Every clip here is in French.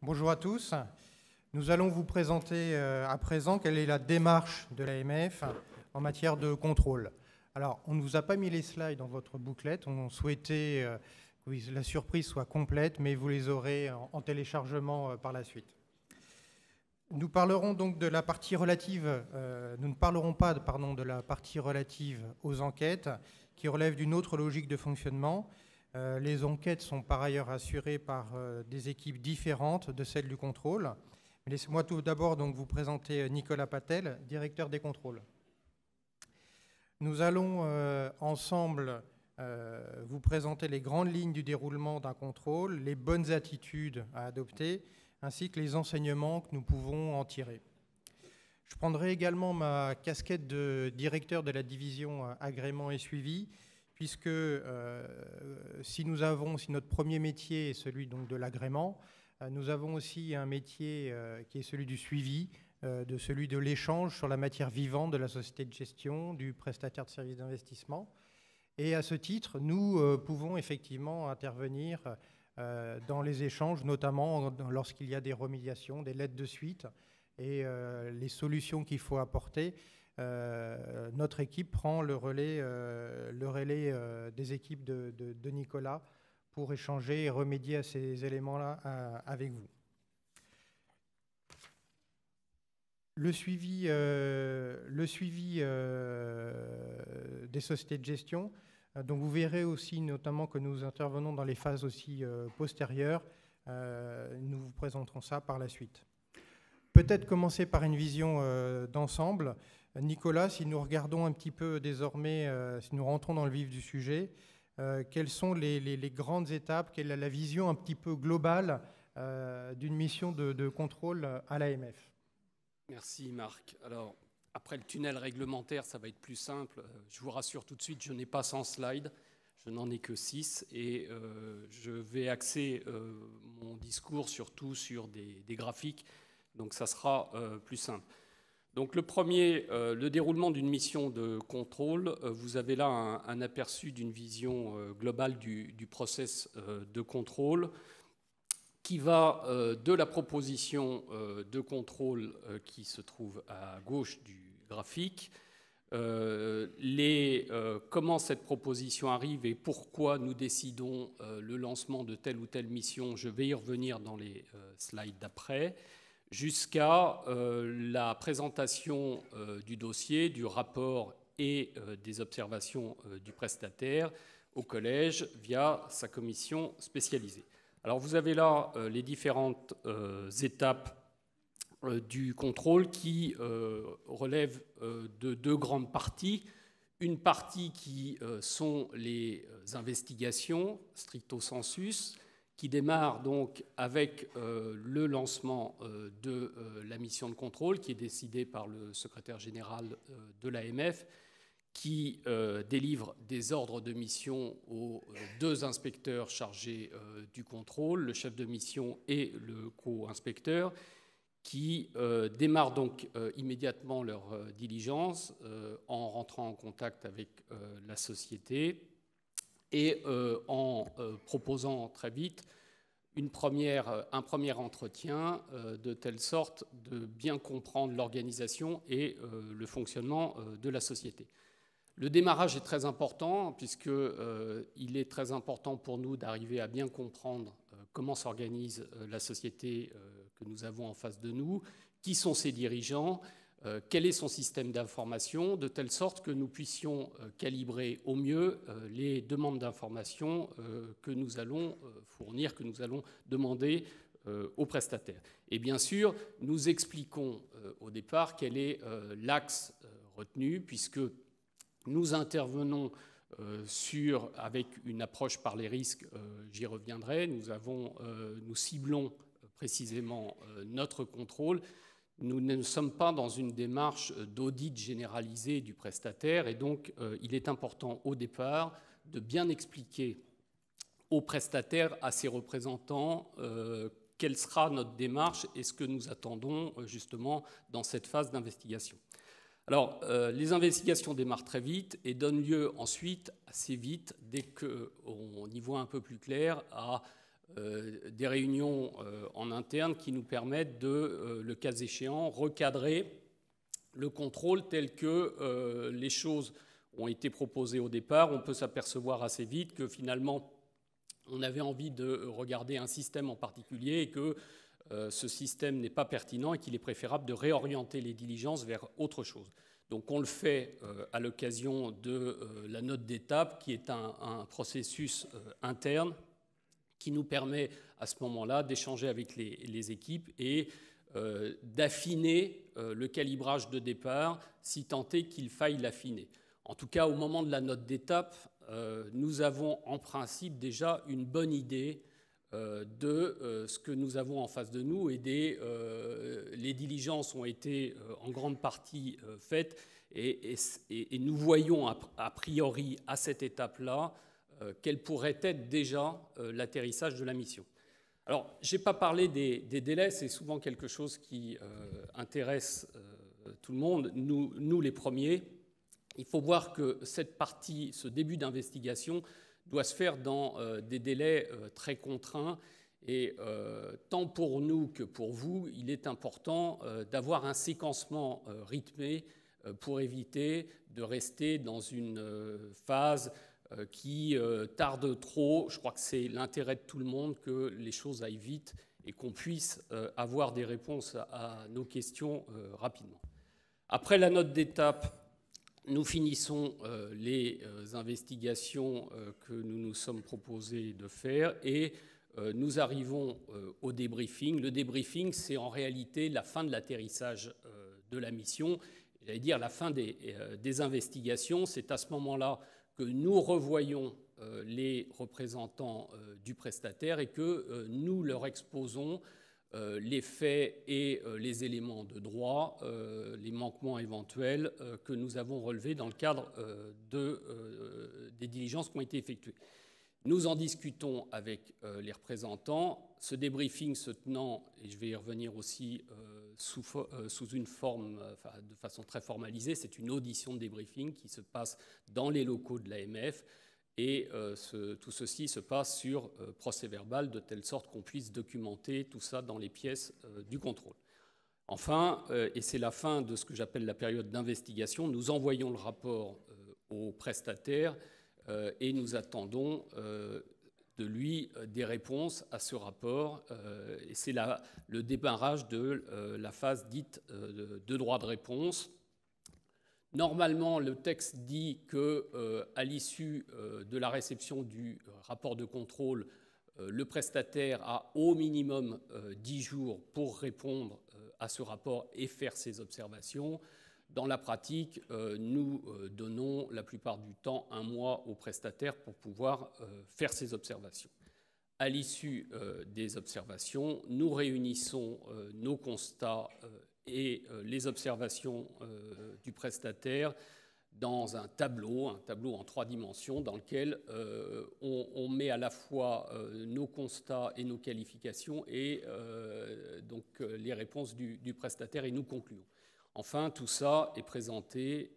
Bonjour à tous. Nous allons vous présenter à présent quelle est la démarche de l'AMF en matière de contrôle. Alors, on ne vous a pas mis les slides dans votre bouclette. On souhaitait que la surprise soit complète, mais vous les aurez en téléchargement par la suite. Nous parlerons donc de la partie relative, nous ne parlerons pas de la partie relative aux enquêtes qui relèvent d'une autre logique de fonctionnement. Les enquêtes sont par ailleurs assurées par des équipes différentes de celles du contrôle. Laissez-moi tout d'abord donc vous présenter Nicolas Patel, directeur des contrôles. Nous allons ensemble vous présenter les grandes lignes du déroulement d'un contrôle, les bonnes attitudes à adopter, ainsi que les enseignements que nous pouvons en tirer. Je prendrai également ma casquette de directeur de la division agrément et suivi, puisque si notre premier métier est celui donc de l'agrément, nous avons aussi un métier qui est celui du suivi, de celui de l'échange sur la matière vivante de la société de gestion, du prestataire de services d'investissement. Et à ce titre, nous pouvons effectivement intervenir dans les échanges, notamment lorsqu'il y a des remédiations, des lettres de suite et les solutions qu'il faut apporter. Notre équipe prend le relais des équipes de Nicolas pour échanger et remédier à ces éléments-là avec vous. Le suivi des sociétés de gestion. Donc vous verrez aussi notamment que nous intervenons dans les phases aussi postérieures. Nous vous présenterons ça par la suite. Peut-être commencer par une vision d'ensemble. Nicolas, si nous regardons un petit peu désormais, si nous rentrons dans le vif du sujet, quelles sont les grandes étapes, quelle est la vision un petit peu globale d'une mission de contrôle à l'AMF? Merci Marc. Alors, après le tunnel réglementaire, ça va être plus simple. Je vous rassure tout de suite, je n'ai pas 100 slides, je n'en ai que 6 et je vais axer mon discours surtout sur des graphiques, donc ça sera plus simple. Donc le premier, le déroulement d'une mission de contrôle, vous avez là un aperçu d'une vision globale du process de contrôle qui va de la proposition de contrôle qui se trouve à gauche du graphique, comment cette proposition arrive et pourquoi nous décidons le lancement de telle ou telle mission, je vais y revenir dans les slides d'après, jusqu'à la présentation du dossier, du rapport et des observations du prestataire au collège via sa commission spécialisée. Alors vous avez là les différentes étapes du contrôle qui relèvent de deux grandes parties. Une partie qui sont les investigations stricto sensus, qui démarre donc avec le lancement de la mission de contrôle qui est décidée par le secrétaire général de l'AMF, qui délivre des ordres de mission aux deux inspecteurs chargés du contrôle, le chef de mission et le co-inspecteur, qui démarrent donc immédiatement leur diligence en rentrant en contact avec la société et en proposant très vite un premier entretien de telle sorte de bien comprendre l'organisation et le fonctionnement de la société. Le démarrage est très important puisqu'il est très important pour nous d'arriver à bien comprendre comment s'organise la société que nous avons en face de nous, qui sont ses dirigeants, quel est son système d'information, de telle sorte que nous puissions calibrer au mieux les demandes d'information que nous allons fournir, que nous allons demander aux prestataires. Et bien sûr, nous expliquons au départ quel est l'axe retenu, puisque nous intervenons avec une approche par les risques, j'y reviendrai. Nous ciblons précisément notre contrôle. Nous ne sommes pas dans une démarche d'audit généralisé du prestataire et donc il est important au départ de bien expliquer aux prestataires, à ses représentants, quelle sera notre démarche et ce que nous attendons justement dans cette phase d'investigation. Alors, les investigations démarrent très vite et donnent lieu ensuite, assez vite, dès qu'on y voit un peu plus clair, à des réunions en interne qui nous permettent de, le cas échéant, recadrer le contrôle tel que les choses ont été proposées au départ. On peut s'apercevoir assez vite que finalement, on avait envie de regarder un système en particulier et que ce système n'est pas pertinent et qu'il est préférable de réorienter les diligences vers autre chose. Donc on le fait à l'occasion de la note d'étape, qui est un processus interne qui nous permet à ce moment-là d'échanger avec les équipes et d'affiner le calibrage de départ, si tant est qu'il faille l'affiner. En tout cas, au moment de la note d'étape, nous avons en principe déjà une bonne idée de ce que nous avons en face de nous et les diligences ont été en grande partie faites et nous voyons a priori à cette étape-là quel pourrait être déjà l'atterrissage de la mission. Alors, je n'ai pas parlé des délais, c'est souvent quelque chose qui intéresse tout le monde, nous les premiers. Il faut voir que cette partie, ce début d'investigation, doit se faire dans des délais très contraints. Et tant pour nous que pour vous, il est important d'avoir un séquencement rythmé pour éviter de rester dans une phase qui tarde trop. Je crois que c'est l'intérêt de tout le monde que les choses aillent vite et qu'on puisse avoir des réponses à nos questions rapidement. Après la note d'étape, nous finissons les investigations que nous nous sommes proposés de faire et nous arrivons au débriefing. Le débriefing, c'est en réalité la fin de l'atterrissage de la mission, j'allais dire la fin des investigations. C'est à ce moment-là que nous revoyons les représentants du prestataire et que nous leur exposons les faits et les éléments de droit, les manquements éventuels que nous avons relevés dans le cadre des diligences qui ont été effectuées. Nous en discutons avec les représentants, ce débriefing se tenant, et je vais y revenir aussi sous une forme, de façon très formalisée, c'est une audition de débriefing qui se passe dans les locaux de l'AMF. Et tout ceci se passe sur procès-verbal, de telle sorte qu'on puisse documenter tout ça dans les pièces du contrôle. Enfin, et c'est la fin de ce que j'appelle la période d'investigation, nous envoyons le rapport au prestataire et nous attendons de lui des réponses à ce rapport. Et c'est le démarrage de la phase dite de droit de réponse. Normalement, le texte dit qu'à l'issue de la réception du rapport de contrôle, le prestataire a au minimum 10 jours pour répondre à ce rapport et faire ses observations. Dans la pratique, nous donnons la plupart du temps 1 mois au prestataire pour pouvoir faire ses observations. À l'issue des observations, nous réunissons nos constats et les observations du prestataire dans un tableau en 3 dimensions dans lequel on met à la fois nos constats et nos qualifications et donc les réponses du prestataire et nous concluons. Enfin, tout ça est présenté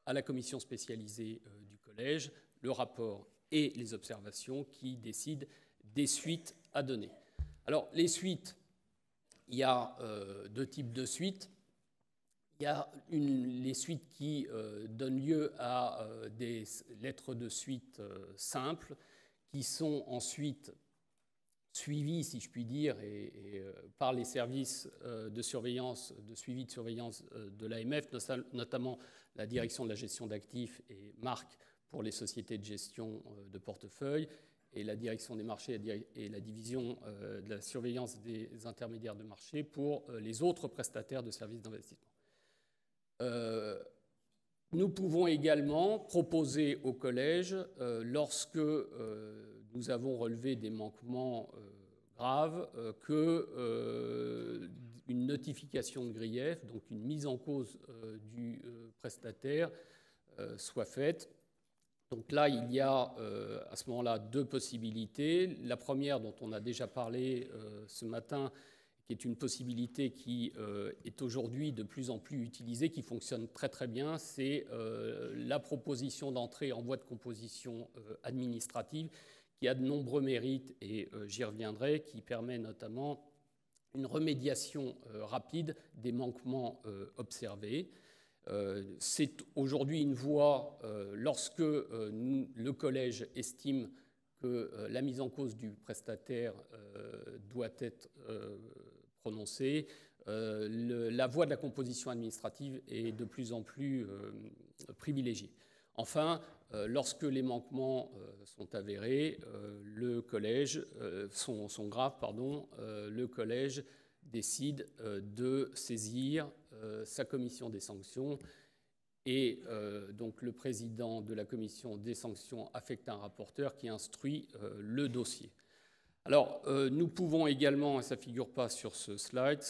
à la commission spécialisée du collège, le rapport et les observations qui décident des suites à donner. Alors, les suites, il y a 2 types de suites. Il y a les suites qui donnent lieu à des lettres de suite simples, qui sont ensuite suivies, si je puis dire, par les services de surveillance, de suivi de surveillance de l'AMF, notamment la direction de la gestion d'actifs et marques pour les sociétés de gestion de portefeuille, et la direction des marchés et la division de la surveillance des intermédiaires de marché pour les autres prestataires de services d'investissement. Nous pouvons également proposer au collège, lorsque nous avons relevé des manquements graves, qu'une notification de grief, donc une mise en cause du prestataire, soit faite. Donc là, il y a à ce moment-là 2 possibilités. La première, dont on a déjà parlé ce matin, qui est une possibilité qui est aujourd'hui de plus en plus utilisée, qui fonctionne très très bien, c'est la proposition d'entrée en voie de composition administrative qui a de nombreux mérites, et j'y reviendrai, qui permet notamment une remédiation rapide des manquements observés. C'est aujourd'hui une voie, lorsque le collège estime que la mise en cause du prestataire doit être prononcée, la voie de la composition administrative est de plus en plus privilégiée. Enfin, lorsque les manquements sont avérés, le collège, sont graves, le collège décide de saisir sa commission des sanctions, et donc le président de la commission des sanctions affecte un rapporteur qui instruit le dossier. Alors, nous pouvons également, et ça ne figure pas sur ce slide,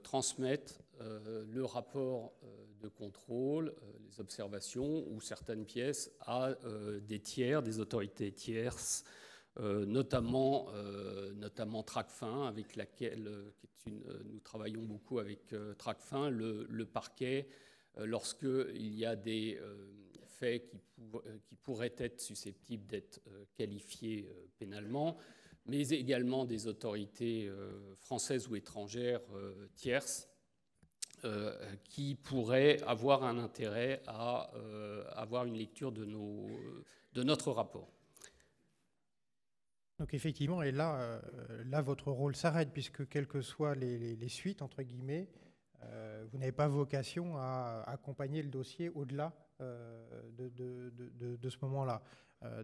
transmettre le rapport de contrôle, les observations ou certaines pièces à des tiers, des autorités tierces, notamment Tracfin, avec laquelle nous travaillons beaucoup avec Tracfin, le parquet, lorsqu'il y a des faits qui pourraient être susceptibles d'être qualifiés pénalement, mais également des autorités françaises ou étrangères tierces qui pourraient avoir un intérêt à avoir une lecture de notre rapport. Donc effectivement, et là votre rôle s'arrête, puisque quelles que soient les suites, entre guillemets, vous n'avez pas vocation à accompagner le dossier au-delà de ce moment-là.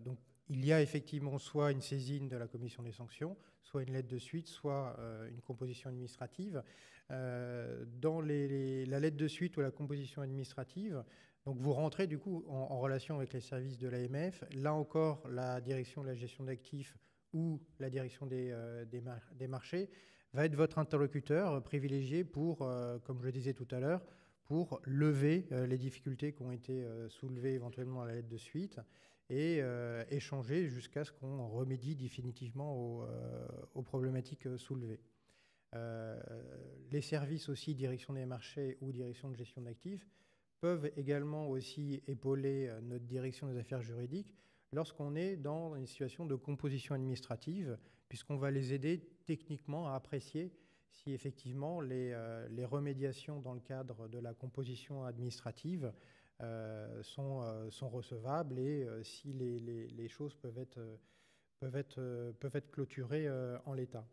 Donc il y a effectivement soit une saisine de la commission des sanctions, soit une lettre de suite, soit une composition administrative. Dans la lettre de suite ou la composition administrative, donc vous rentrez du coup en relation avec les services de l'AMF. Là encore, la direction de la gestion d'actifs ou la direction des marchés va être votre interlocuteur privilégié pour, comme je le disais tout à l'heure, pour lever les difficultés qui ont été soulevées éventuellement à la lettre de suite et échanger jusqu'à ce qu'on remédie définitivement aux problématiques soulevées. Les services aussi, direction des marchés ou direction de gestion d'actifs, peuvent également aussi épauler notre direction des affaires juridiques lorsqu'on est dans une situation de composition administrative, puisqu'on va les aider techniquement à apprécier si effectivement les remédiations dans le cadre de la composition administrative sont recevables et si les choses peuvent être clôturées en l'état.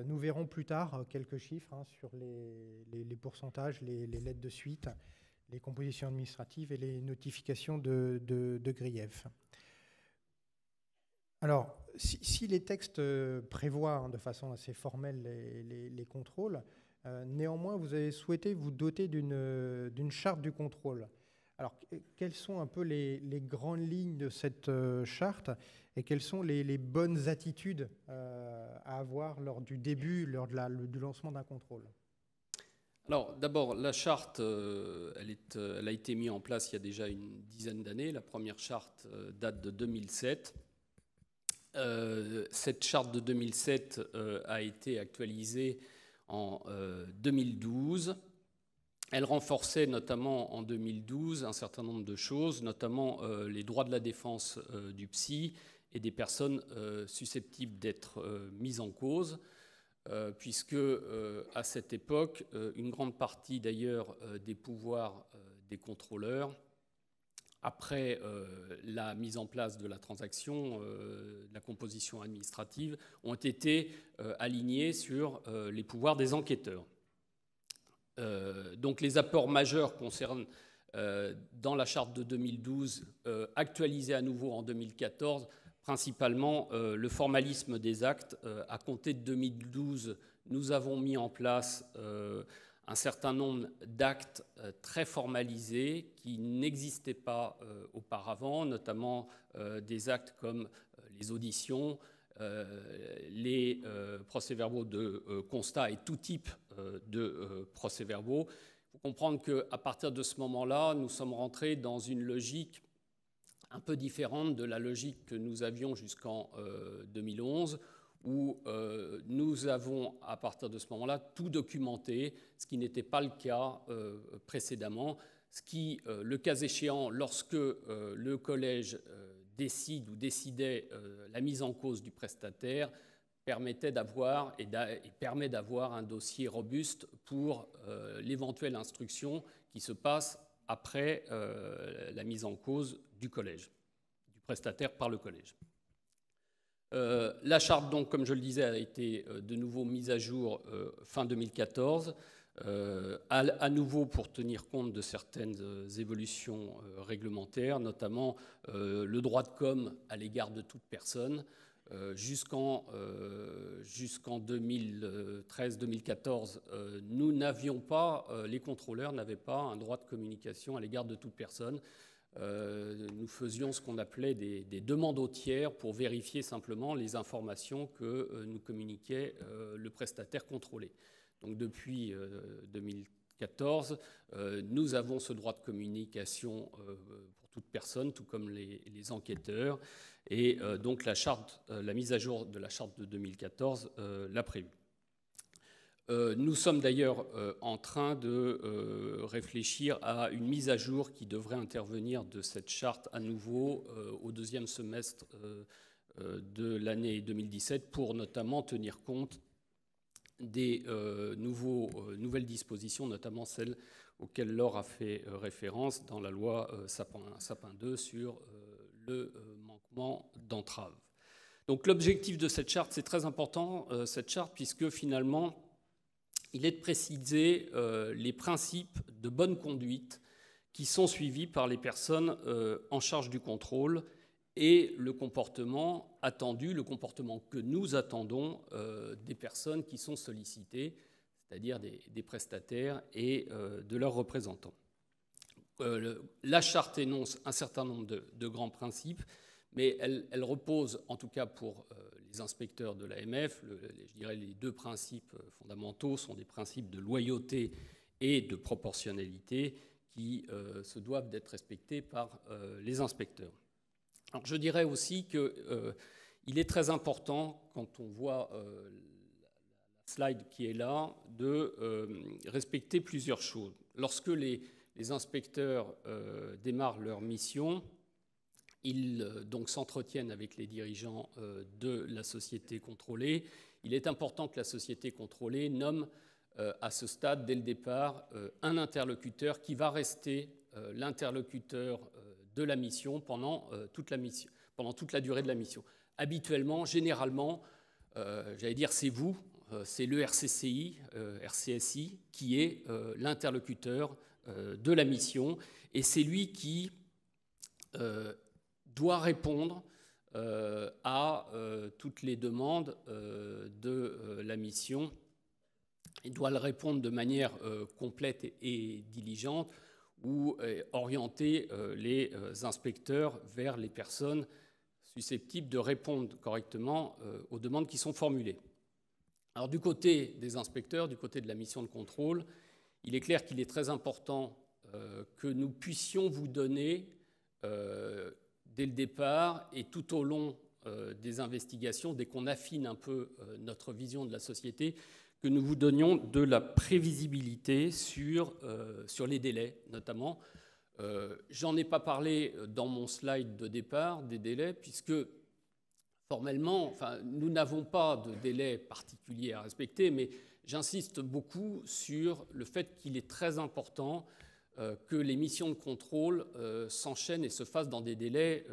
Nous verrons plus tard quelques chiffres sur les pourcentages, les lettres de suite, les compositions administratives et les notifications de griefs. Alors, si les textes prévoient de façon assez formelle les contrôles, néanmoins, vous avez souhaité vous doter d'une charte du contrôle. Alors, quelles sont un peu les grandes lignes de cette charte et quelles sont les bonnes attitudes à avoir lors du début, lors du lancement d'un contrôle? Alors, d'abord, la charte, elle a été mise en place il y a déjà une dizaine d'années. La première charte date de 2007. Cette charte de 2007 a été actualisée en 2012. Elle renforçait notamment en 2012 un certain nombre de choses, notamment les droits de la défense du psy et des personnes susceptibles d'être mises en cause, puisque à cette époque, une grande partie d'ailleurs des pouvoirs des contrôleurs, après la mise en place de la transaction, la composition administrative, ont été alignés sur les pouvoirs des enquêteurs. Donc les apports majeurs concernent, dans la charte de 2012, actualisée à nouveau en 2014, principalement le formalisme des actes. À compter de 2012, nous avons mis en place un certain nombre d'actes très formalisés qui n'existaient pas auparavant, notamment des actes comme les auditions, les procès-verbaux de constat et tout type de procès-verbaux. Il faut comprendre qu'à partir de ce moment-là, nous sommes rentrés dans une logique un peu différente de la logique que nous avions jusqu'en 2011, où nous avons, à partir de ce moment-là, tout documenté, ce qui n'était pas le cas précédemment, ce qui, le cas échéant, lorsque le collège décide ou décidait la mise en cause du prestataire permettait d'avoir et permet d'avoir un dossier robuste pour l'éventuelle instruction qui se passe après la mise en cause du collège, du prestataire par le collège. La charte, donc, comme je le disais, a été de nouveau mise à jour fin 2014, à nouveau pour tenir compte de certaines évolutions réglementaires, notamment le droit de com à l'égard de toute personne. Jusqu'en 2013-2014, nous n'avions pas, les contrôleurs n'avaient pas un droit de communication à l'égard de toute personne. Nous faisions ce qu'on appelait des demandes au tiers pour vérifier simplement les informations que nous communiquait le prestataire contrôlé. Donc depuis 2014, nous avons ce droit de communication pour toute personne, tout comme les enquêteurs. Et donc la mise à jour de la charte de 2014 l'a prévu. Nous sommes d'ailleurs en train de réfléchir à une mise à jour qui devrait intervenir de cette charte à nouveau au deuxième semestre de l'année 2017 pour notamment tenir compte des nouvelles dispositions, notamment celles auxquelles Laure a fait référence dans la loi Sapin 2 sur le manquement d'entrave. Donc l'objectif de cette charte, c'est très important, cette charte, puisque finalement, il est de préciser les principes de bonne conduite qui sont suivis par les personnes en charge du contrôle et le comportement attendu, le comportement que nous attendons des personnes qui sont sollicitées, c'est-à-dire des prestataires et de leurs représentants. La charte énonce un certain nombre de grands principes, mais elle repose, en tout cas pour les inspecteurs de l'AMF, je dirais les deux principes fondamentaux sont des principes de loyauté et de proportionnalité qui se doivent d'être respectés par les inspecteurs. Alors, je dirais aussi qu'il est très important, quand on voit la slide qui est là, de respecter plusieurs choses. Lorsque les inspecteurs démarrent leur mission, ils donc s'entretiennent avec les dirigeants de la société contrôlée. Il est important que la société contrôlée nomme à ce stade, dès le départ, un interlocuteur qui va rester l'interlocuteur de la mission pendant toute la durée de la mission. Habituellement, généralement, j'allais dire c'est vous, c'est le RCCI, RCSI, qui est l'interlocuteur de la mission, et c'est lui qui doit répondre à toutes les demandes de la mission. Il doit le répondre de manière complète et diligente ou orienter les inspecteurs vers les personnes susceptibles de répondre correctement aux demandes qui sont formulées. Alors du côté des inspecteurs, du côté de la mission de contrôle, il est clair qu'il est très important que nous puissions vous donner dès le départ et tout au long des investigations, dès qu'on affine un peu notre vision de la société, que nous vous donnions de la prévisibilité sur les délais, notamment. J'en ai pas parlé dans mon slide de départ, des délais, puisque formellement, nous n'avons pas de délai particulier à respecter, mais j'insiste beaucoup sur le fait qu'il est très important que les missions de contrôle s'enchaînent et se fassent dans des délais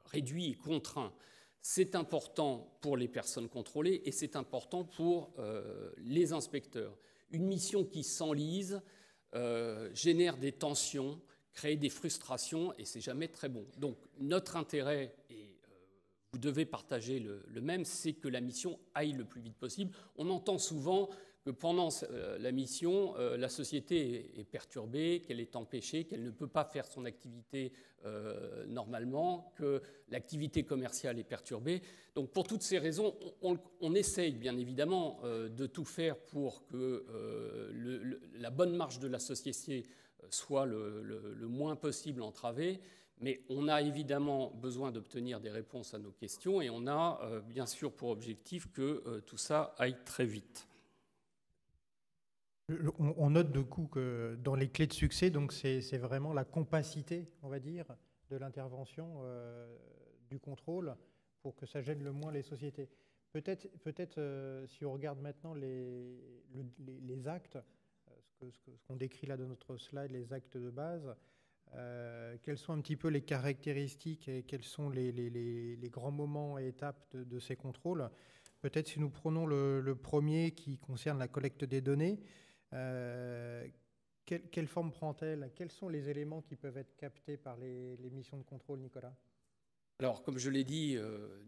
réduits et contraints. C'est important pour les personnes contrôlées et c'est important pour les inspecteurs. Une mission qui s'enlise génère des tensions, crée des frustrations et c'est jamais très bon. Donc notre intérêt, et vous devez partager le même, c'est que la mission aille le plus vite possible. On entend souvent que pendant la mission, la société est perturbée, qu'elle est empêchée, qu'elle ne peut pas faire son activité normalement, que l'activité commerciale est perturbée. Donc pour toutes ces raisons, on essaye bien évidemment de tout faire pour que la bonne marche de la société soit le moins possible entravée, mais on a évidemment besoin d'obtenir des réponses à nos questions et on a bien sûr pour objectif que tout ça aille très vite. On note de coup que dans les clés de succès, donc c'est vraiment la compacité, on va dire, de l'intervention du contrôle pour que ça gêne le moins les sociétés. Peut-être si on regarde maintenant les actes, ce qu'on décrit là dans notre slide, les actes de base, quelles sont un petit peu les caractéristiques et quels sont les grands moments et étapes de ces contrôles. Peut-être si nous prenons le premier qui concerne la collecte des données, quelle forme prend-elle? Quels sont les éléments qui peuvent être captés par les missions de contrôle, Nicolas? Alors, comme je l'ai dit,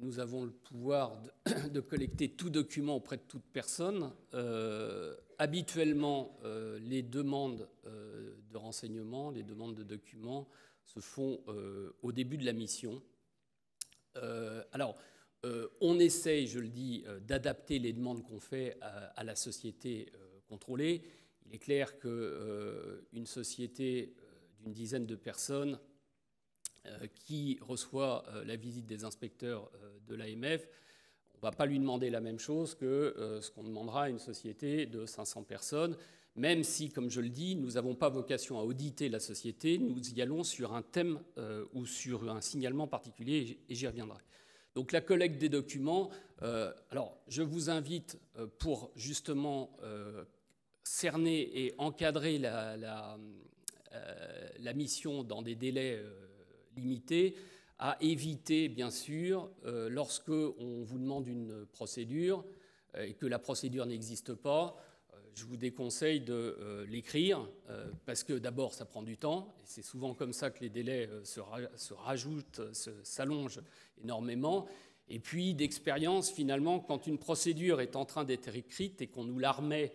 nous avons le pouvoir de collecter tout document auprès de toute personne. Habituellement, les demandes de renseignements, les demandes de documents se font au début de la mission. On essaye, je le dis, d'adapter les demandes qu'on fait à la société contrôlée. Il est clair qu'une société d'une dizaine de personnes qui reçoit la visite des inspecteurs de l'AMF, on ne va pas lui demander la même chose que ce qu'on demandera à une société de 500 personnes, même si, comme je le dis, nous n'avons pas vocation à auditer la société, nous y allons sur un thème ou sur un signalement particulier, et j'y reviendrai. Donc la collecte des documents, alors je vous invite pour justement cerner et encadrer la mission dans des délais limités, à éviter, bien sûr, lorsque on vous demande une procédure et que la procédure n'existe pas, je vous déconseille de l'écrire, parce que d'abord, ça prend du temps, et c'est souvent comme ça que les délais se rajoutent, s'allongent énormément. Et puis, d'expérience, finalement, quand une procédure est en train d'être écrite et qu'on nous la remet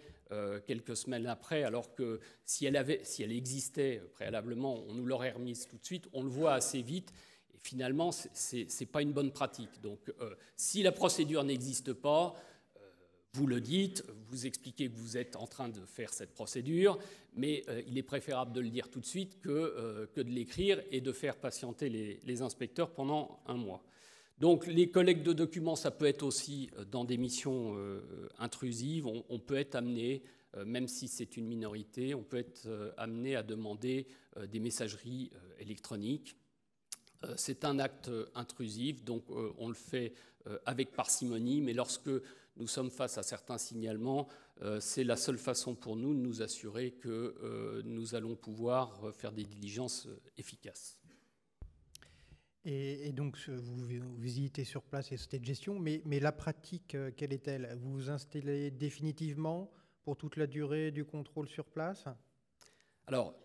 quelques semaines après, alors que si elle existait préalablement, on nous l'aurait remise tout de suite, on le voit assez vite, et finalement, ce n'est pas une bonne pratique. Donc, si la procédure n'existe pas, vous le dites, vous expliquez que vous êtes en train de faire cette procédure, mais il est préférable de le dire tout de suite que de l'écrire et de faire patienter les inspecteurs pendant un mois. Donc les collectes de documents, ça peut être aussi dans des missions intrusives. On peut être amené, même si c'est une minorité, on peut être amené à demander des messageries électroniques. C'est un acte intrusif, donc on le fait avec parcimonie, mais lorsque nous sommes face à certains signalements, c'est la seule façon pour nous de nous assurer que nous allons pouvoir faire des diligences efficaces. Et donc, vous visitez sur place les sociétés de gestion, mais la pratique, quelle est-elle? Vous vous installez définitivement pour toute la durée du contrôle sur place? Alors,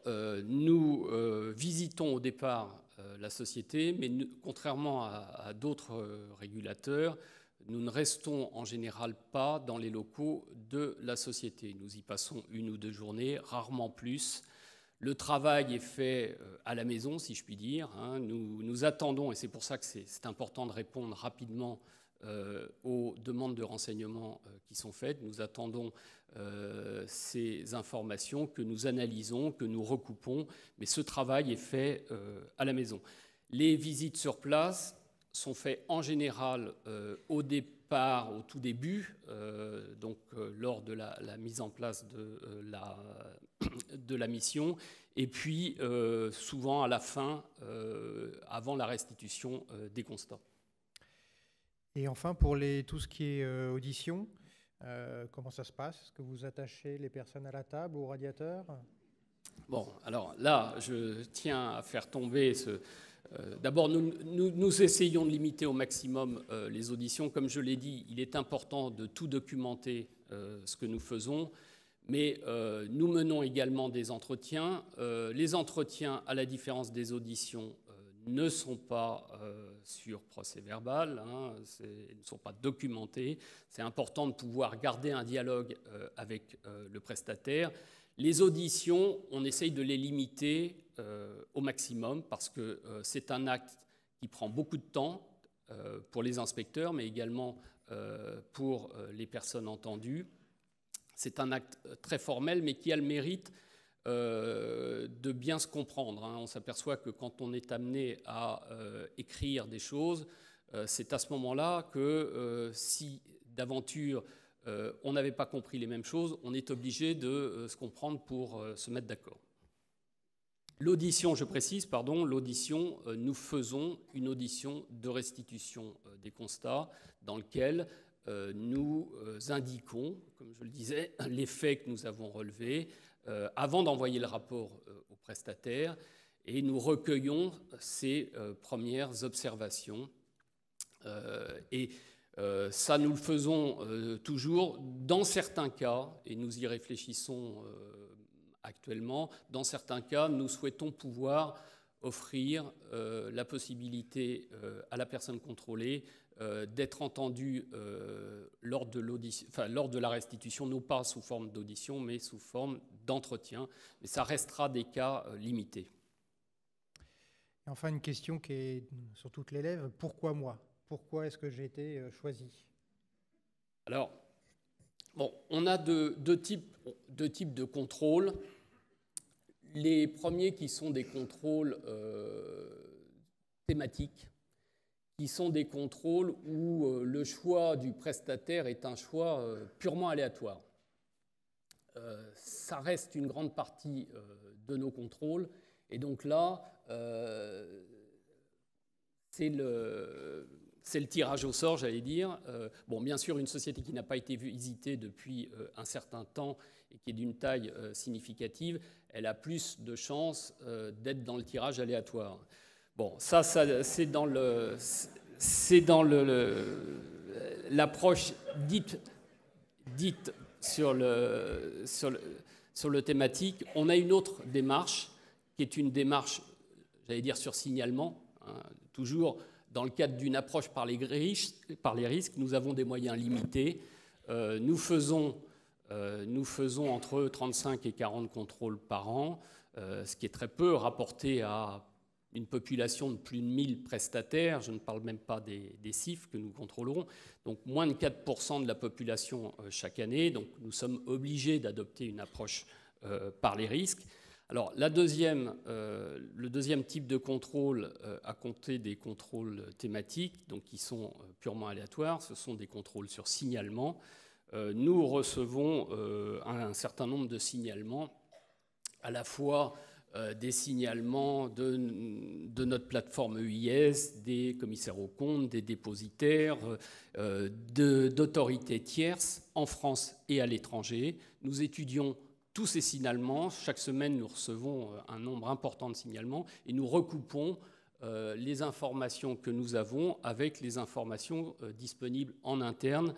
nous visitons au départ la société, mais contrairement à d'autres régulateurs, nous ne restons en général pas dans les locaux de la société. Nous y passons 1 ou 2 journées, rarement plus. Le travail est fait à la maison, si je puis dire. Nous attendons, et c'est pour ça que c'est important de répondre rapidement aux demandes de renseignements qui sont faites. Nous attendons ces informations que nous analysons, que nous recoupons, mais ce travail est fait à la maison. Les visites sur place sont faites en général au départ, au tout début, lors de la mise en place de la mission, et puis souvent à la fin, avant la restitution des constats. Et enfin, pour tout ce qui est audition, comment ça se passe? Est-ce que vous attachez les personnes à la table ou au radiateur? Bon, alors là, je tiens à faire tomber ce... D'abord, nous essayons de limiter au maximum les auditions. Comme je l'ai dit, il est important de tout documenter ce que nous faisons, mais nous menons également des entretiens. Les entretiens, à la différence des auditions, ne sont pas sur procès-verbal, ils ne sont pas documentés. C'est important de pouvoir garder un dialogue avec le prestataire. Les auditions, on essaye de les limiter au maximum parce que c'est un acte qui prend beaucoup de temps pour les inspecteurs, mais également pour les personnes entendues. C'est un acte très formel, mais qui a le mérite de bien se comprendre. On s'aperçoit que quand on est amené à écrire des choses, c'est à ce moment-là que si d'aventure on n'avait pas compris les mêmes choses, on est obligé de se comprendre pour se mettre d'accord. L'audition, je précise, pardon, l'audition, nous faisons une audition de restitution des constats dans lequel nous indiquons, comme je le disais, les faits que nous avons relevés avant d'envoyer le rapport au prestataire, et nous recueillons ces premières observations. Ça, nous le faisons toujours dans certains cas, et nous y réfléchissons actuellement. Dans certains cas, nous souhaitons pouvoir offrir la possibilité à la personne contrôlée d'être entendue lors de la restitution, non pas sous forme d'audition, mais sous forme d'entretien. Mais ça restera des cas limités. Et enfin, une question qui est sur toutes les lèvres. Pourquoi moi ? Pourquoi est-ce que j'ai été choisi ? Alors, bon, on a deux types de contrôles. Les premiers qui sont des contrôles thématiques, qui sont des contrôles où le choix du prestataire est un choix purement aléatoire. Ça reste une grande partie de nos contrôles, et donc là, c'est le tirage au sort, j'allais dire. Bon, bien sûr, une société qui n'a pas été visitée depuis un certain temps et qui est d'une taille significative, elle a plus de chances d'être dans le tirage aléatoire. Bon, ça c'est dans l'approche dite sur le thématique. On a une autre démarche qui est une démarche, j'allais dire, sur signalement, hein, toujours. Dans le cadre d'une approche par les risques, nous avons des moyens limités. Nous faisons entre 35 et 40 contrôles par an, ce qui est très peu rapporté à une population de plus de 1000 prestataires. Je ne parle même pas des CIF que nous contrôlerons. Donc moins de 4% de la population chaque année. Donc nous sommes obligés d'adopter une approche par les risques. Alors, le deuxième type de contrôle, à compter des contrôles thématiques, donc qui sont purement aléatoires, ce sont des contrôles sur signalement. Nous recevons un certain nombre de signalements, à la fois des signalements de notre plateforme EIS, des commissaires aux comptes, des dépositaires, d'autorités tierces en France et à l'étranger. Nous étudions tous ces signalements. Chaque semaine, nous recevons un nombre important de signalements et nous recoupons les informations que nous avons avec les informations disponibles en interne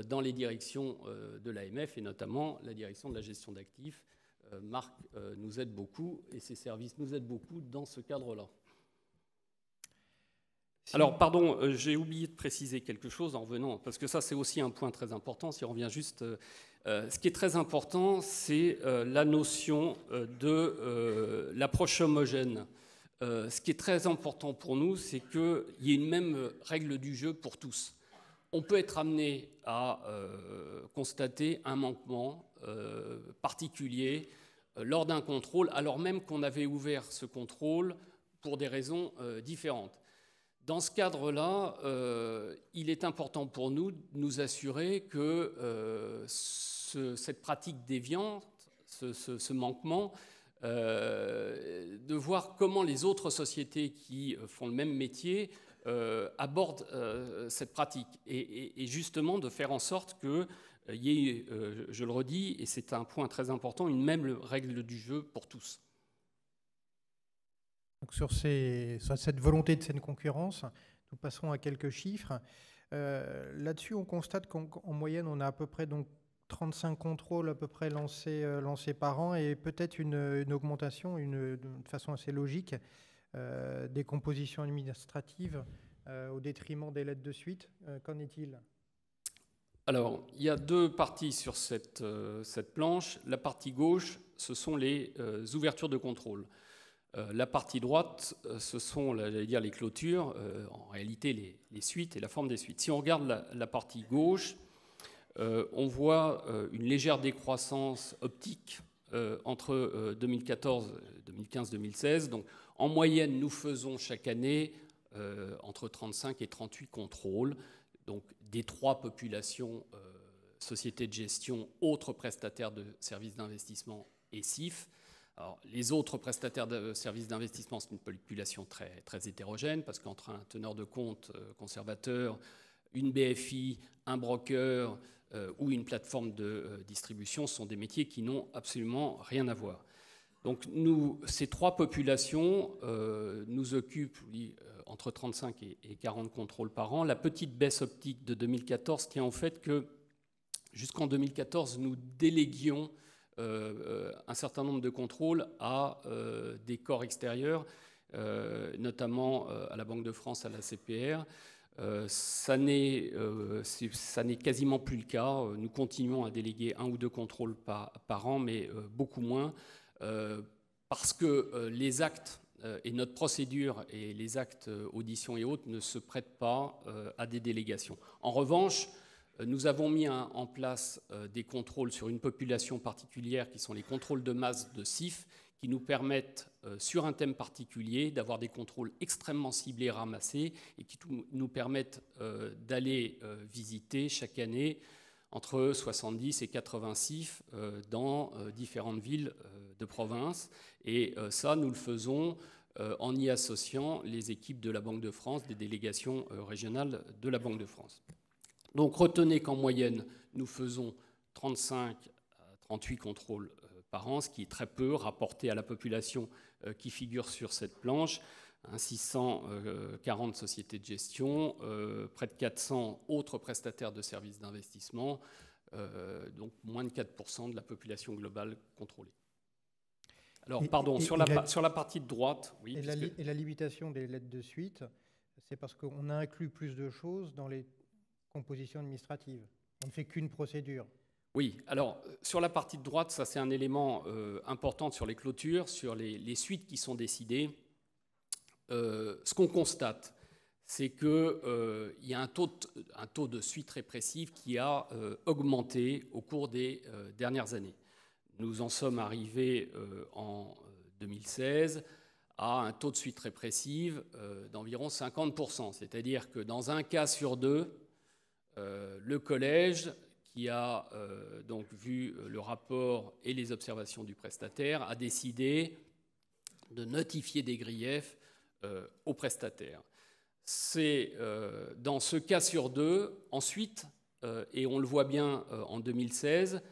dans les directions de l'AMF et notamment la direction de la gestion d'actifs. Marc nous aide beaucoup et ses services nous aident beaucoup dans ce cadre-là. Alors, pardon, j'ai oublié de préciser quelque chose en revenant, parce que ça, c'est aussi un point très important. Si on revient juste... ce qui est très important, c'est la notion de l'approche homogène. Ce qui est très important pour nous, c'est qu'il y ait une même règle du jeu pour tous. On peut être amené à constater un manquement particulier lors d'un contrôle, alors même qu'on avait ouvert ce contrôle pour des raisons différentes. Dans ce cadre-là, il est important pour nous de nous assurer que cette pratique déviante, ce manquement, de voir comment les autres sociétés qui font le même métier abordent cette pratique. Et justement de faire en sorte qu'il y ait, je le redis, et c'est un point très important, une même règle du jeu pour tous. Donc sur cette volonté de saine concurrence, nous passerons à quelques chiffres. Là-dessus, on constate qu'en moyenne, on a à peu près donc 35 contrôles à peu près lancés par an et peut-être une augmentation, de façon assez logique, des compositions administratives au détriment des lettres de suite. Qu'en est-il ? Alors, il y a deux parties sur cette planche. La partie gauche, ce sont les ouvertures de contrôle. La partie droite, ce sont, j'allais dire, les clôtures, en réalité les suites et la forme des suites. Si on regarde la partie gauche, on voit une légère décroissance optique entre 2015-2016. Donc, en moyenne, nous faisons chaque année entre 35 et 38 contrôles, donc des trois populations, sociétés de gestion, autres prestataires de services d'investissement et CIF. Alors, les autres prestataires de services d'investissement, c'est une population très, très hétérogène, parce qu'entre un teneur de compte conservateur, une BFI, un broker ou une plateforme de distribution, ce sont des métiers qui n'ont absolument rien à voir. Donc ces trois populations nous occupent entre 35 et 40 contrôles par an. La petite baisse optique de 2014 tient au fait que jusqu'en 2014, nous déléguions un certain nombre de contrôles à des corps extérieurs, notamment à la Banque de France, à la CPR. Ça n'est quasiment plus le cas. Nous continuons à déléguer 1 ou 2 contrôles par an, mais beaucoup moins. Parce que les actes et notre procédure et les actes auditions et autres ne se prêtent pas à des délégations. En revanche, nous avons mis en place des contrôles sur une population particulière qui sont les contrôles de masse de CIF qui nous permettent, sur un thème particulier, d'avoir des contrôles extrêmement ciblés, ramassés et qui nous permettent d'aller visiter chaque année entre 70 et 80 CIF dans différentes villes de province. Et ça, nous le faisons en y associant les équipes de la Banque de France, des délégations régionales de la Banque de France. Donc retenez qu'en moyenne, nous faisons 35 à 38 contrôles par an, ce qui est très peu rapporté à la population qui figure sur cette planche. 640 sociétés de gestion, près de 400 autres prestataires de services d'investissement, donc moins de 4% de la population globale contrôlée. Alors, pardon, sur la partie de droite... Oui, et la limitation des lettres de suite, c'est parce qu'on a inclus plus de choses dans les compositions administratives. On ne fait qu'une procédure. Oui, alors, sur la partie de droite, ça c'est un élément important sur les clôtures, sur les suites qui sont décidées. Ce qu'on constate, c'est qu'il y a un taux de suite répressive qui a augmenté au cours des dernières années. Nous en sommes arrivés en 2016 à un taux de suite répressive d'environ 50%. C'est-à-dire que dans un cas sur deux, le collège, qui a donc vu le rapport et les observations du prestataire, a décidé de notifier des griefs aux prestataires. C'est dans ce cas sur deux, ensuite, et on le voit bien en 2016,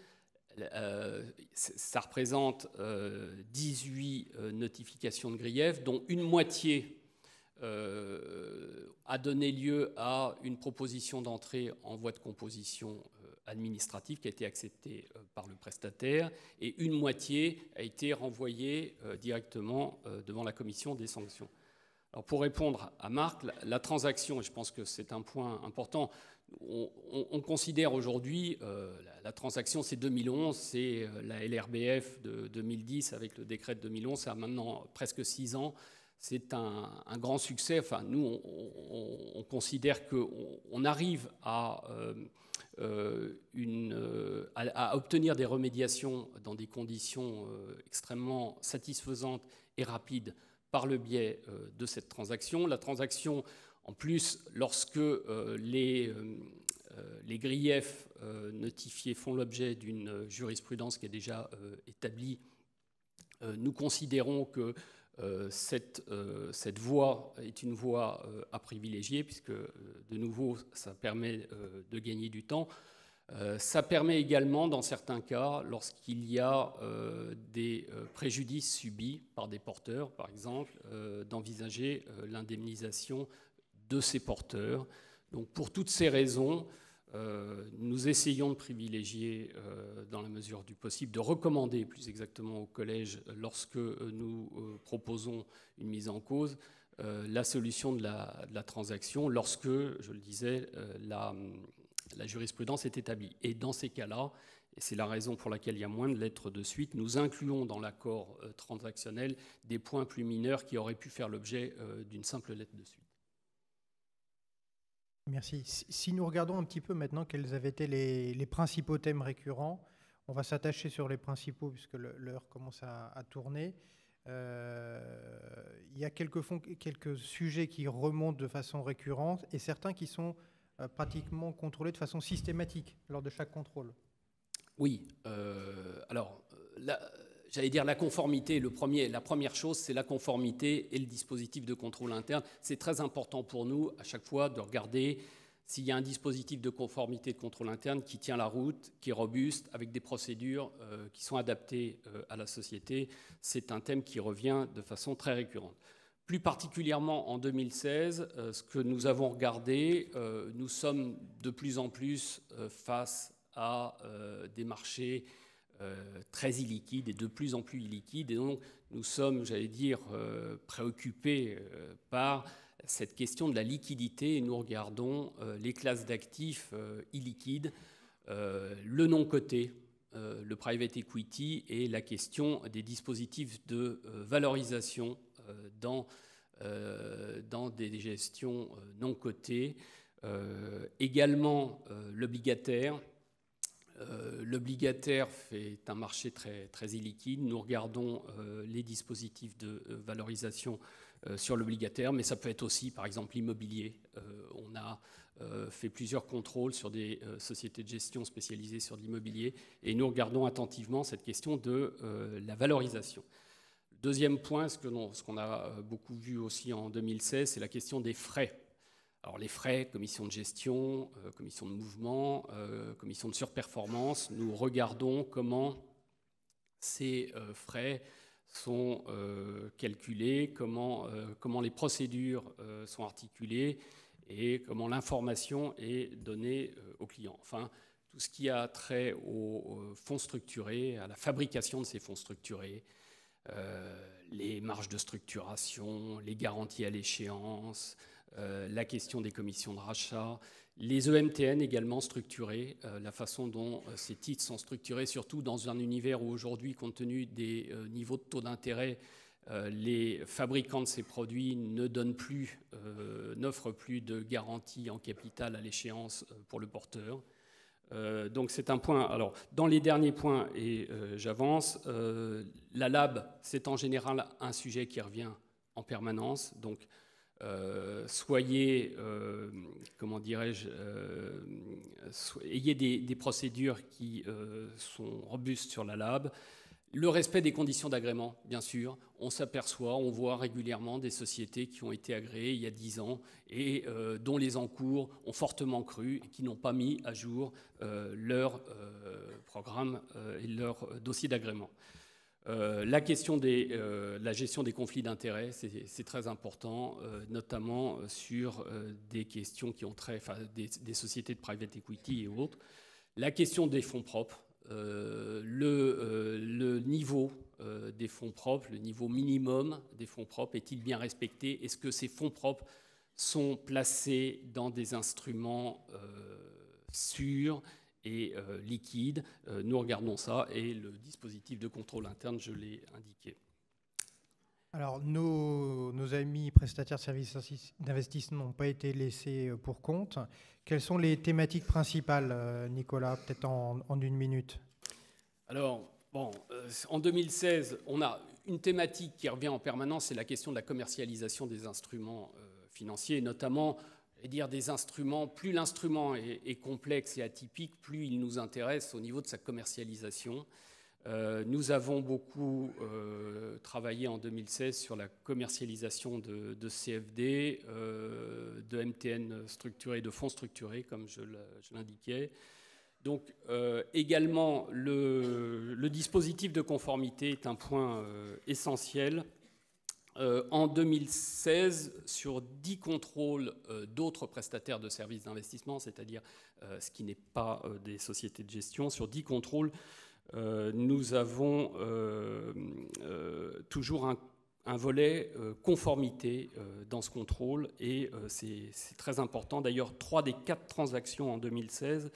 ça représente 18 notifications de griefs, dont une moitié a donné lieu à une proposition d'entrée en voie de composition administrative qui a été acceptée par le prestataire, et une moitié a été renvoyée directement devant la commission des sanctions. Alors pour répondre à Marc, la transaction, et je pense que c'est un point important, on considère aujourd'hui la transaction, c'est 2011, c'est la LRBF de 2010 avec le décret de 2011, ça a maintenant presque 6 ans. C'est un grand succès. Enfin, nous, on considère qu'on arrive à obtenir des remédiations dans des conditions extrêmement satisfaisantes et rapides par le biais de cette transaction. La transaction, en plus, lorsque les griefs notifiés font l'objet d'une jurisprudence qui est déjà établie, nous considérons que cette voie est une voie à privilégier, puisque, de nouveau, ça permet de gagner du temps. Ça permet également, dans certains cas, lorsqu'il y a des préjudices subis par des porteurs, par exemple, d'envisager l'indemnisation de ces porteurs. Donc, pour toutes ces raisons, nous essayons de privilégier, dans la mesure du possible, de recommander plus exactement au collège, lorsque nous proposons une mise en cause, la solution de la transaction, lorsque, je le disais, la jurisprudence est établie. Et dans ces cas-là, et c'est la raison pour laquelle il y a moins de lettres de suite, nous incluons dans l'accord transactionnel des points plus mineurs qui auraient pu faire l'objet d'une simple lettre de suite. Merci. Si nous regardons un petit peu maintenant quels avaient été les principaux thèmes récurrents, on va s'attacher sur les principaux puisque l'heure commence à tourner. Il y a quelques sujets qui remontent de façon récurrente et certains qui sont pratiquement contrôlés de façon systématique lors de chaque contrôle. Oui. Alors, j'allais dire la conformité. La première chose, c'est la conformité et le dispositif de contrôle interne. C'est très important pour nous, à chaque fois, de regarder s'il y a un dispositif de conformité de contrôle interne qui tient la route, qui est robuste, avec des procédures qui sont adaptées à la société. C'est un thème qui revient de façon très récurrente. Plus particulièrement en 2016, ce que nous avons regardé, nous sommes de plus en plus face à des marchés très illiquides et de plus en plus illiquides. Et donc, nous sommes, j'allais dire, préoccupés par cette question de la liquidité et nous regardons les classes d'actifs illiquides, le non coté, le private equity et la question des dispositifs de valorisation dans des gestions non cotées. Également l'obligataire. L'obligataire est un marché très, très illiquide. Nous regardons les dispositifs de valorisation sur l'obligataire, mais ça peut être aussi, par exemple, l'immobilier. On a fait plusieurs contrôles sur des sociétés de gestion spécialisées sur l'immobilier et nous regardons attentivement cette question de la valorisation. Deuxième point, ce qu'on a beaucoup vu aussi en 2016, c'est la question des frais. Alors les frais, commission de gestion, commission de mouvement, commission de surperformance, nous regardons comment ces frais sont calculés, comment les procédures sont articulées et comment l'information est donnée aux clients. Enfin, tout ce qui a trait aux fonds structurés, à la fabrication de ces fonds structurés, les marges de structuration, les garanties à l'échéance, la question des commissions de rachat, les EMTN également structurés, la façon dont ces titres sont structurés, surtout dans un univers où aujourd'hui, compte tenu des niveaux de taux d'intérêt, les fabricants de ces produits n'offrent plus de garantie en capital à l'échéance pour le porteur. Donc c'est un point. Alors dans les derniers points, et j'avance, la lab, c'est en général un sujet qui revient en permanence. Donc soyez, comment dirais-je, ayez des procédures qui sont robustes sur la lab. Le respect des conditions d'agrément, bien sûr. On s'aperçoit, on voit régulièrement des sociétés qui ont été agréées il y a 10 ans et dont les encours ont fortement cru et qui n'ont pas mis à jour leur programme et leur dossier d'agrément. La question de la gestion des conflits d'intérêts, c'est très important, notamment sur des questions qui ont trait, enfin, des sociétés de private equity et autres. La question des fonds propres. Le niveau des fonds propres, le niveau minimum des fonds propres, est-il bien respecté? Est-ce que ces fonds propres sont placés dans des instruments sûrs et liquides? Nous regardons ça et le dispositif de contrôle interne, je l'ai indiqué. Alors, nos amis prestataires de services d'investissement n'ont pas été laissés pour compte. Quelles sont les thématiques principales, Nicolas, peut-être en 1 minute? Alors, bon, en 2016, on a une thématique qui revient en permanence, c'est la question de la commercialisation des instruments financiers, notamment des instruments. Plus l'instrument est complexe et atypique, plus il nous intéresse au niveau de sa commercialisation. Nous avons beaucoup travaillé en 2016 sur la commercialisation de CFD, de MTN structurés, de fonds structurés, comme je l'indiquais. Donc également, le dispositif de conformité est un point essentiel. En 2016, sur 10 contrôles d'autres prestataires de services d'investissement, c'est-à-dire ce qui n'est pas des sociétés de gestion, sur 10 contrôles, nous avons toujours un volet conformité dans ce contrôle et c'est très important. D'ailleurs, 3 des 4 transactions en 2016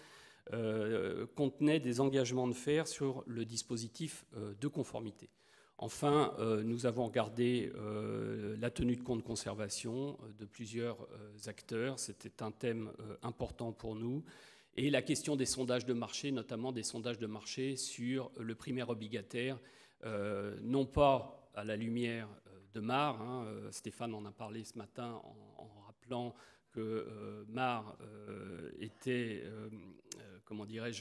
contenaient des engagements de faire sur le dispositif de conformité. Enfin, nous avons regardé la tenue de compte de conservation de plusieurs acteurs. C'était un thème important pour nous. Et la question des sondages de marché, notamment des sondages de marché sur le primaire obligataire, non pas à la lumière de Mar, Stéphane en a parlé ce matin en rappelant que Mar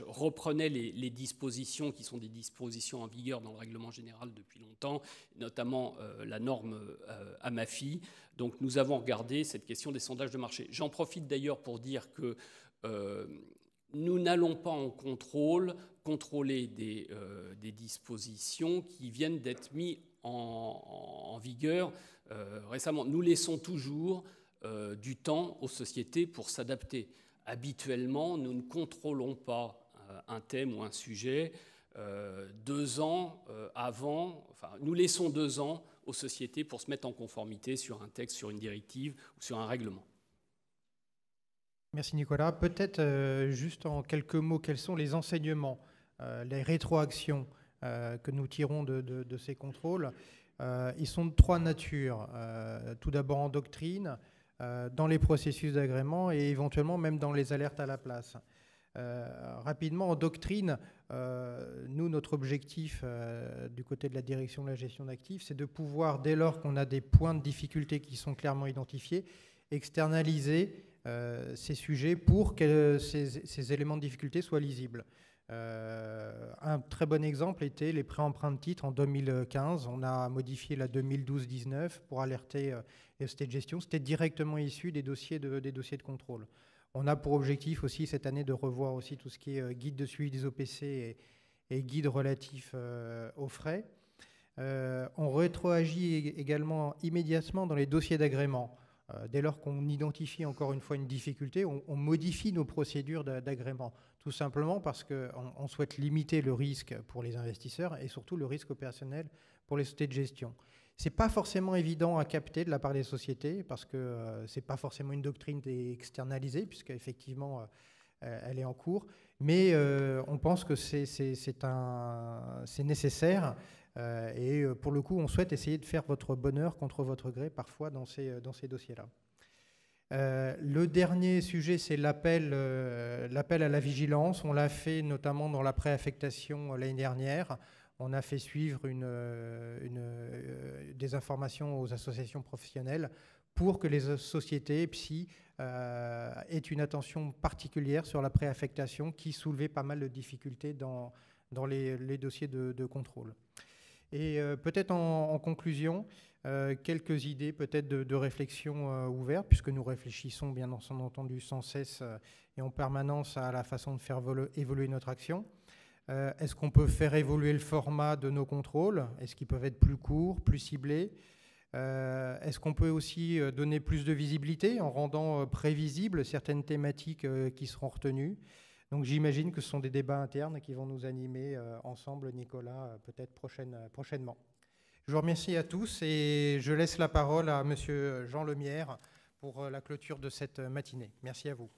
reprenait les dispositions qui sont des dispositions en vigueur dans le règlement général depuis longtemps, notamment la norme AMAFI. Donc nous avons regardé cette question des sondages de marché. J'en profite d'ailleurs pour dire que nous n'allons pas en contrôler des dispositions qui viennent d'être mises en vigueur récemment. Nous laissons toujours du temps aux sociétés pour s'adapter. Habituellement, nous ne contrôlons pas un thème ou un sujet 2 ans avant. Enfin, nous laissons 2 ans aux sociétés pour se mettre en conformité sur un texte, sur une directive ou sur un règlement. Merci Nicolas. Peut-être juste en quelques mots, quels sont les enseignements, les rétroactions que nous tirons de ces contrôles? Ils sont de 3 natures. Tout d'abord en doctrine, dans les processus d'agrément et éventuellement même dans les alertes à la place. Rapidement, en doctrine, nous, notre objectif du côté de la direction de la gestion d'actifs, c'est de pouvoir, dès lors qu'on a des points de difficulté qui sont clairement identifiés, externaliser ces sujets pour que ces éléments de difficulté soient lisibles. Un très bon exemple était les pré-emprunts de titres en 2015. On a modifié la 2012-19 pour alerter les sociétés de gestion. C'était directement issu des dossiers de contrôle. On a pour objectif aussi cette année de revoir aussi tout ce qui est guide de suivi des OPC et guide relatif aux frais. On rétroagit également immédiatement dans les dossiers d'agrément. Dès lors qu'on identifie encore une fois une difficulté, on modifie nos procédures d'agrément, tout simplement parce qu'on souhaite limiter le risque pour les investisseurs et surtout le risque opérationnel pour les sociétés de gestion. Ce n'est pas forcément évident à capter de la part des sociétés parce que ce n'est pas forcément une doctrine externalisée puisqu'effectivement elle est en cours, mais on pense que c'est nécessaire. Et pour le coup, on souhaite essayer de faire votre bonheur contre votre gré parfois dans ces dossiers-là. Le dernier sujet, c'est l'appel à la vigilance. On l'a fait notamment dans la préaffectation l'année dernière. On a fait suivre des informations aux associations professionnelles pour que les sociétés PSI aient une attention particulière sur la préaffectation qui soulevait pas mal de difficultés dans les dossiers de contrôle. Et peut-être en conclusion, quelques idées peut-être de réflexion ouvertes, puisque nous réfléchissons bien entendu sans cesse et en permanence à la façon de faire évoluer notre action. Est-ce qu'on peut faire évoluer le format de nos contrôles? Est-ce qu'ils peuvent être plus courts, plus ciblés? Est-ce qu'on peut aussi donner plus de visibilité en rendant prévisibles certaines thématiques qui seront retenues? Donc j'imagine que ce sont des débats internes qui vont nous animer ensemble, Nicolas, peut-être prochainement. Je vous remercie à tous et je laisse la parole à Monsieur Jean Lemierre pour la clôture de cette matinée. Merci à vous.